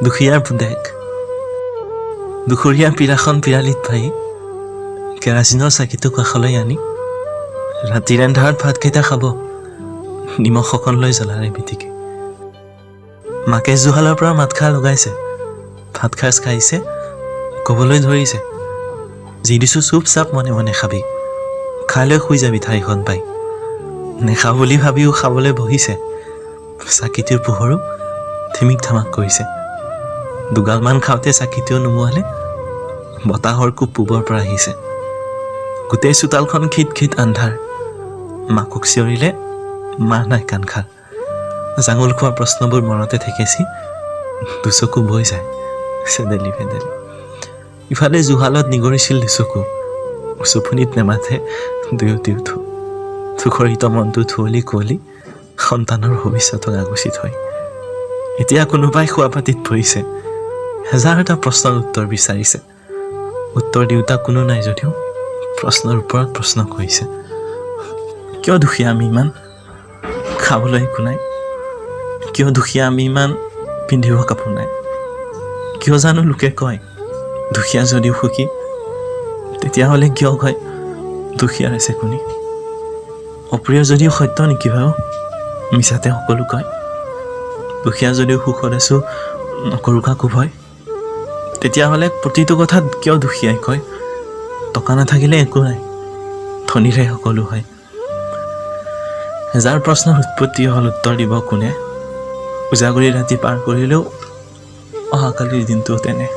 দুখীয়াৰ পুতেক দুখৰীয়া পীৰাখন পিৰালিত পাই কেৰাচিনৰ চাকিটো কাষলৈ আনি ৰাতিৰ এন্ধাৰত ভাতকেইটা খাব নিমখ অকণ লৈ জ্বলাৰে পিটিকি মাকে জুহালৰ পৰা মাতষাৰ লগাইছে ভাত খাজ খাইছে ক'বলৈ ধৰিছে যি দিছোঁ চুপচাপ মনে মনে খাবি খাই লৈ শুই যাবি ঠাইখন পাই নেখাওঁ বুলি ভাবিও খাবলৈ বহিছে চাকিটোৰ পোহৰো থিমিক থামাক কৰিছে দুগালমান খাওঁতে চাকিটোও নুমুৱালে বতাহৰ কোব পূবৰ পৰা আহিছে গোটেই চোতালখন খিট খিট আন্ধাৰ মাকক চিঞৰিলে মা নাই কাণ খাল জাঙুল খোৱা প্ৰশ্নবোৰ মনতে ঠেকেচি দুচকু বৈ যায় চেদেলি ভেদেলি ইফালে জুহালত নিগৰিছিল দুচকু চুফুনিত নেমাথে দুয়োটি উঠো থুখৰিত মনটো থুৱলি কুঁৱলি সন্তানৰ ভৱিষ্যতক আগচি থৈ এতিয়া কোনোবাই শোৱাপাতিত পৰিছে হেজাৰটা প্ৰশ্নৰ উত্তৰ বিচাৰিছে উত্তৰ দিওঁতা কোনো নাই যদিও প্ৰশ্নৰ ওপৰত প্ৰশ্ন কৰিছে কিয় দুখীয়া আমি ইমান খাবলৈ একো নাই কিয় দুখীয়া আমি ইমান পিন্ধিব কাপোৰ নাই কিয় জানো লোকে কয় দুখীয়া যদিও সুখী তেতিয়াহ'লে কিয় কয় দুখীয়াৰ আছে কোনি অপ্ৰিয় যদিও সত্য নেকি বাৰু মিছাতে সকলো কয় দুখীয়া যদিও সুখত আছোঁ নকৰোঁ কাকো ভয় তেতিয়াহ'লে প্ৰতিটো কথাত কিয় দুখীয়াই কয় টকা নাথাকিলে একো নাই ধনীৰে সকলো হয় যাৰ প্ৰশ্নৰ উৎপত্তি হ'ল উত্তৰ দিব কোনে উজাগৰি ৰাতি পাৰ কৰিলেও অহাকালিৰ দিনটো তেনে